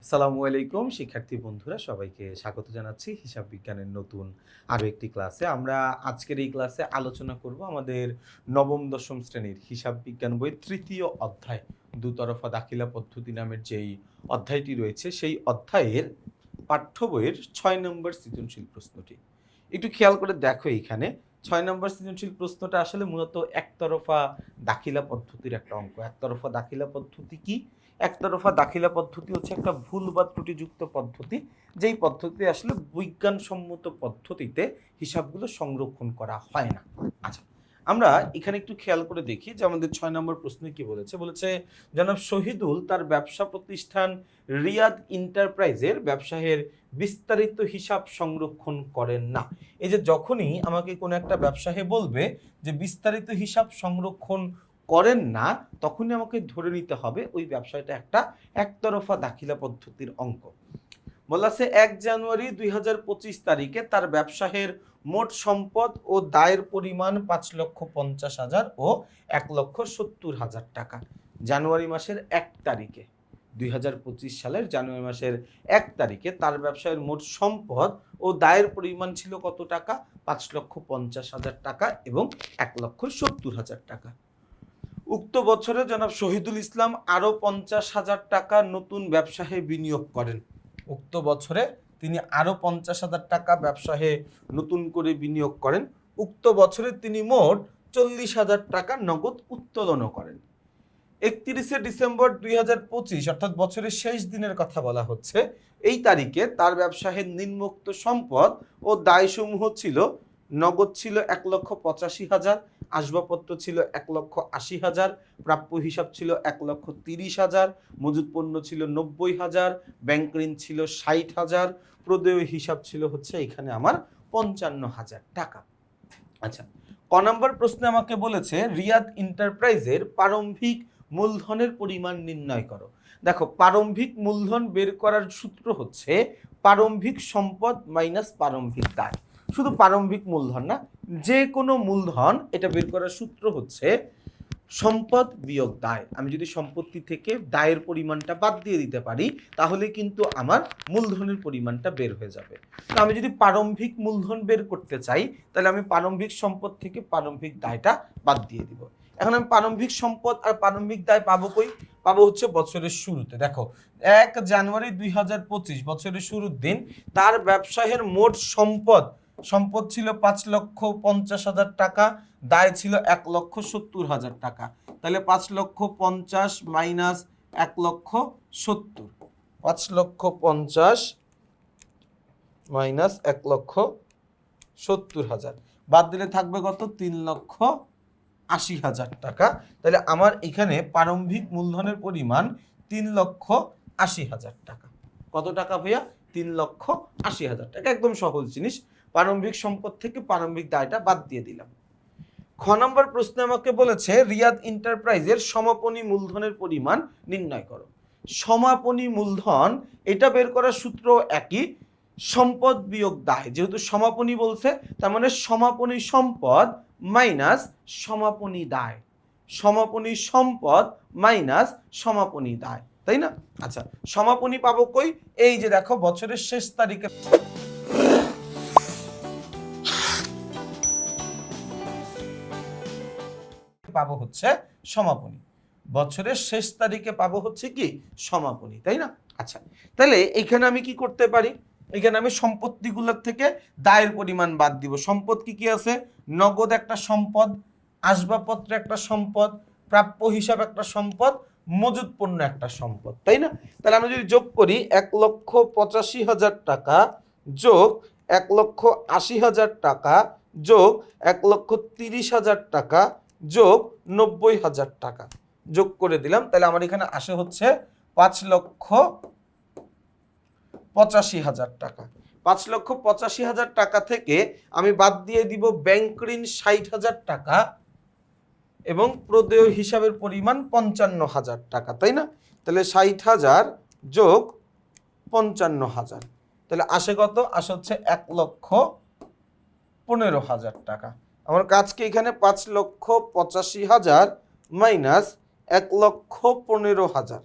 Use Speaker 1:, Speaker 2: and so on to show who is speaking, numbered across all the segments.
Speaker 1: আসসালামু আলাইকুম শিক্ষার্থী বন্ধুরা, সবাইকে স্বাগত জানাচ্ছি হিসাব বিজ্ঞানের নতুন আরও একটি ক্লাসে। আমরা আজকের এই ক্লাসে আলোচনা করব আমাদের নবম দশম শ্রেণীর হিসাব বিজ্ঞান বইয়ের তৃতীয় অধ্যায় দুতরফা দাখিলা পদ্ধতি নামের যেই অধ্যায়টি রয়েছে সেই অধ্যায়ের পাঠ্য বইয়ের 6 নম্বর সৃজনশীল প্রশ্নটি। একটু খেয়াল করে দেখো, এইখানে 6 নম্বর সৃজনশীল প্রশ্নটা আসলে মূলত একতরফা দাখিলা পদ্ধতির একটা অঙ্ক। একতরফা দাখিলা পদ্ধতি কি? একতরফা দাখিলা পদ্ধতি হচ্ছে একটা ভুল বা ত্রুটিযুক্ত পদ্ধতি, যেই পদ্ধতিতে আসলে বিজ্ঞানসম্মত পদ্ধতিতে হিসাবগুলো সংরক্ষণ করা হয় না। আচ্ছা, আমরা এখানে একটু খেয়াল করে দেখি যে আমাদের 6 নম্বর প্রশ্নে কি বলেছে জনাব শহীদুল তার ব্যবসা প্রতিষ্ঠান রিয়াদ এন্টারপ্রাইজের ব্যবসায়ের বিস্তারিত হিসাব সংরক্ষণ করেন না। এই যে যখনই আমাকে কোনো একটা ব্যবসায়ী বলবে যে বিস্তারিত হিসাব সংরক্ষণ করেন না, তখনই আমাকে ধরে নিতে হবে ওই ব্যবসায়টা একটা একতরফা দাখিলা পদ্ধতির অঙ্ক। বলা আছে 1 জানুয়ারি 2025 তারিখে তার ব্যবসায়ের মোট সম্পদ ও দায়ের পরিমাণ 5,50,000 ও 1,70,000 টাকা। জানুয়ারি মাসের 1 তারিখে 2025 সালের জানুয়ারি মাসের 1 তারিখে তার ব্যবসায়ের মোট সম্পদ ও দায়ের পরিমাণ ছিল কত টাকা? 5,50,000 টাকা এবং 1,70,000 টাকা। উক্ত বছরে জনাব শহীদুল ইসলাম আরও 50,000 টাকা নতুন ব্যবসায়ে বিনিয়োগ করেন। উক্ত বছরে তিনি আরও 50,000 টাকা ব্যবসায়ে নতুন করে বিনিয়োগ করেন। উক্ত বছরে তিনি মোট 40,000 টাকা নগদ উত্তোলনও করেন। 31শে ডিসেম্বর 2025 অর্থাৎ বছরের শেষ দিনের কথা বলা হচ্ছে। এই তারিখে তার ব্যবসায়ের নিম্নোক্ত সম্পদ ও দায়সমূহ ছিল: নগদ ছিল 1,85,000, আসবাবপত্র ছিল 1,80,000, প্রাপ্য হিসাব ছিল 1,30,000, মজুত পণ্য ছিল 90,000, ব্যাংক ঋণ ছিল 60,000, প্রদেয় হিসাব ছিল হচ্ছে এখানে আমার 55,000 টাকা। আচ্ছা, ক নম্বর প্রশ্নে আমাকে বলেছে রিয়াদ এন্টারপ্রাইজের প্রারম্ভিক মূলধনের পরিমাণ নির্ণয় করো। দেখো, প্রারম্ভিক মূলধন বের করার সূত্র হচ্ছে প্রারম্ভিক সম্পদ মাইনাস প্রারম্ভিক দায়। শুধু প্রারম্ভিক মূলধন না, যে কোনো মূলধন, এটা বের করার সূত্র হচ্ছে সম্পদ বিয়োগ দায়। আমি যদি সম্পত্তি থেকে দায়ের পরিমাণটা বাদ দিয়ে দিতে পারি, তাহলে কিন্তু আমার মূলধনের পরিমাণটা বের হয়ে যাবে। তো আমি যদি প্রারম্ভিক মূলধন বের করতে চাই, তাহলে আমি প্রারম্ভিক সম্পদ থেকে প্রারম্ভিক দায়টা বাদ দিয়ে দিব। এখন আমি প্রারম্ভিক সম্পদ আর প্রারম্ভিক দায় পাবো কই? পাবো হচ্ছে বছরের শুরুতে। দেখো, 1 জানুয়ারি 2025 বছরের শুরুর দিন তার ব্যবসায়ের মোট সম্পদ ছিল 5,50,000 টাকা, দায় ছিল 1,70,000 টাকা। তাহলে 5,50,000 মাইনাস 1,70,000, 5,50,000 মাইনাস 1,70,000 বাদ দিলে থাকবে কত? 3,80,000 টাকা। তাহলে আমার এখানে প্রারম্ভিক মূলধনের পরিমাণ 3,80,000 টাকা। কত টাকা ভাইয়া? 3,80,000 টাকা। একদম সহজ জিনিস, প্রারম্ভিক সম্পদ থেকে প্রারম্ভিক দায়টা বাদ দিয়ে দিলাম। খ নম্বর প্রশ্নে আমাকে বলেছে রিয়াদ এন্টারপ্রাইজের সমাপনী মূলধনের পরিমাণ নির্ণয় করো। সমাপনী মূলধন, এটা বের করার সূত্র একই, সম্পদ বিয়োগ দায়। যেহেতু সমাপনী বলছে, তার মানে সমাপনী সম্পদ মাইনাস সমাপনী দায়। সমাপনী সম্পদ মাইনাস সমাপনী দায়, তাই না? আচ্ছা, সমাপনী পাবো কই? এই যে দেখো, বছরের শেষ তারিখে পাবো হচ্ছে সমাপনী। বছরের শেষ তারিখে পাবো হচ্ছে কি? সমাপনী, তাই না? আচ্ছা, তাহলে এখানে আমি কি করতে পারি? এখানে আমি সম্পত্তিগুলোর থেকে দায়ের পরিমাণ বাদ দিব। সম্পদ কি কি আছে? নগদ একটা সম্পদ, আসবাবপত্র একটা সম্পদ, প্রাপ্য হিসাব একটা সম্পদ, মজুত পণ্য একটা সম্পদ, তাই না? তাহলে আমরা যদি যোগ করি 1,85,000 টাকা যোগ 1,80,000 টাকা যোগ 1,30,000 টাকা যোগ 90,000 টাকা যোগ করে দিলাম, তাহলে আমার এখানে আসে হচ্ছে 5,85,000 টাকা। 5,85,000 টাকা থেকে আমি বাদ দিয়ে দিব ব্যাংক ঋণ 60,000 টাকা এবং প্রদেয় হিসাবের পরিমাণ 55,000 টাকা, তাই না? তাহলে 60,000 যোগ 55,000, তাহলে আসে কত? আসে হচ্ছে 1,15,000 টাকা। আমার কাজকে এখানে 5,85,000 মাইনাস 1,15,000,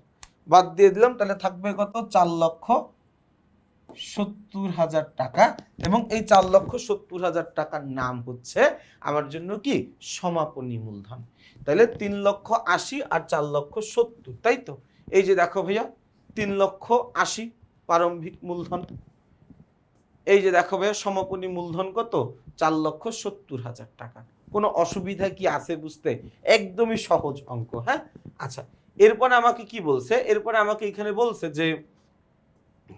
Speaker 1: বাদ দিয়ে দিলাম, তাহলে থাকবে কত 4,70,000 টাকা। এবং এই 4,70,000 টাকার নাম হচ্ছে আমার জন্য কি সমাপনী মূলধন। তাহলে 3,80,000 আর 4,70,000, তাই তো? এই যে দেখো ভাইয়া 3,80,000 প্রারম্ভিক মূলধন, এই যে দেখো ভাইয়া সমাপনী মূলধন কত 4,70,000 টাকা। কোনো অসুবিধা কি আছে বুঝতে? একদমই সহজ অঙ্ক। হ্যাঁ, আচ্ছা, এরপরে আমাকে কি বলছে? এরপরে আমাকে এখানে বলছে যে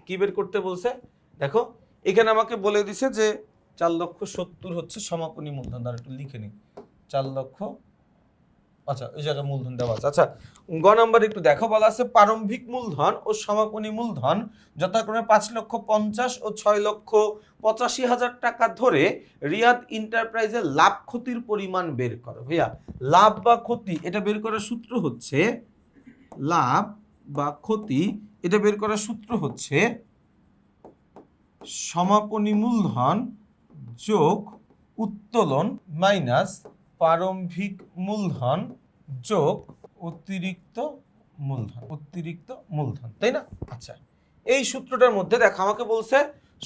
Speaker 1: কি বের করতে বলছে, দেখো এখানে আমাকে বলে দিছে যে 4,70,000 হচ্ছে সমাপনী মূলধন। আর একটু লিখে নিই 4,00,000, আচ্ছা এই জায়গায় মূলধন দেওয়া আছে। আচ্ছা, গ নাম্বার একটু দেখো, বলা আছে প্রারম্ভিক মূলধন ও সমাপনী মূলধন যথাক্রমে 5,50,000 ও 6,85,000 টাকা ধরে রিয়াদ ইন্টারপ্রাইজের লাভ ক্ষতির পরিমাণ বের করো। ভাইয়া লাভ বা ক্ষতি এটা বের করার সূত্র হচ্ছে, লাভ বা ক্ষতি এটা বের করার সূত্র হচ্ছে সমাপনী মূলধন যোগ উত্তোলন মাইনাস প্রারম্ভিক মূলধন যোগ অতিরিক্ত মূলধন, তাই না? আচ্ছা, এই সূত্রটার মধ্যে দেখো আমাকে বলছে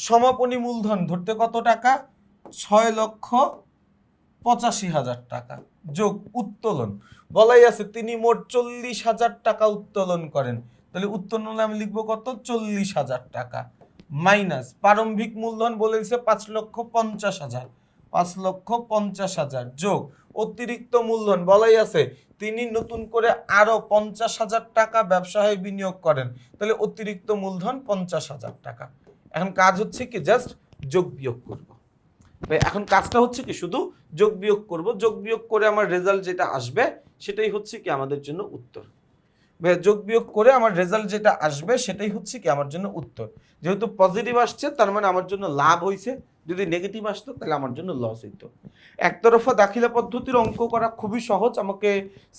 Speaker 1: সমাপনী মূলধন ধরতে কত টাকা 6,85,000 টাকা যোগ উত্তোলন বলাই আছে তিনি মোট 40,000 টাকা উত্তোলন করেন। তাহলে উত্তোলন আমি লিখবো কত 40,000 টাকা মাইনাস প্রারম্ভিক মূলধন বলেছে 5,50,000, 5,50,000 যোগ অতিরিক্ত মূলধন বলাই আছে তিনি নতুন করে আরো 50,000 টাকা ব্যবসায় বিনিয়োগ করেন। তাহলে অতিরিক্ত মূলধন 50,000 টাকা। এখন কাজ হচ্ছে কি জাস্ট যোগ বিয়োগ করব। এখন কাজটা হচ্ছে কি শুধু যোগ বিয়োগ করব, যোগ বিয়োগ করে আমার রেজাল্ট যেটা আসবে সেটাই হচ্ছে কি আমাদের জন্য উত্তর। যোগ বিয়োগ করে আমার রেজাল্ট যেটা আসবে সেটাই হচ্ছে কি আমার জন্য উত্তর। যেহেতু পজিটিভ আসছে তার মানে আমার জন্য লাভ হয়েছে, যদি নেগেটিভ আসতো তাহলে আমার জন্য লস হইতো। একতরফা দাখিলা পদ্ধতির অঙ্ক করা খুবই সহজ। আমাকে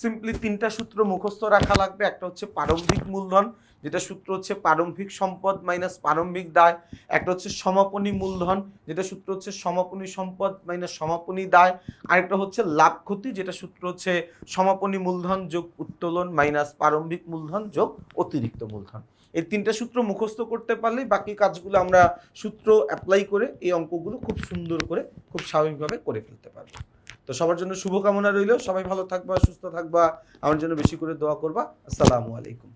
Speaker 1: সিম্পলি 3টা সূত্র মুখস্থ রাখা লাগবে। একটা হচ্ছে প্রারম্ভিক মূলধন, যেটা সূত্র হচ্ছে প্রারম্ভিক সম্পদ মাইনাস প্রারম্ভিক দায়। একটা হচ্ছে সমাপনী মূলধন, যেটা সূত্র হচ্ছে সমাপনী সম্পদ মাইনাস সমাপনী দায়। আরেকটা হচ্ছে লাভ ক্ষতি, যেটা সূত্র হচ্ছে সমাপনী মূলধন যোগ উত্তোলন মাইনাস প্রারম্ভিক মূলধন যোগ অতিরিক্ত মূলধন। এই 3টা সূত্র মুখস্থ করতে পারলেই বাকি কাজগুলো আমরা সূত্র অ্যাপ্লাই করে এই অঙ্কগুলো খুব সুন্দর করে খুব স্বাভাবিকভাবে করে ফেলতে পারবো। তো সবার জন্য শুভকামনা রইল, সবাই ভালো থাকবা, সুস্থ থাকবা, আমার জন্য বেশি করে দোয়া করবা। আসসালামু আলাইকুম।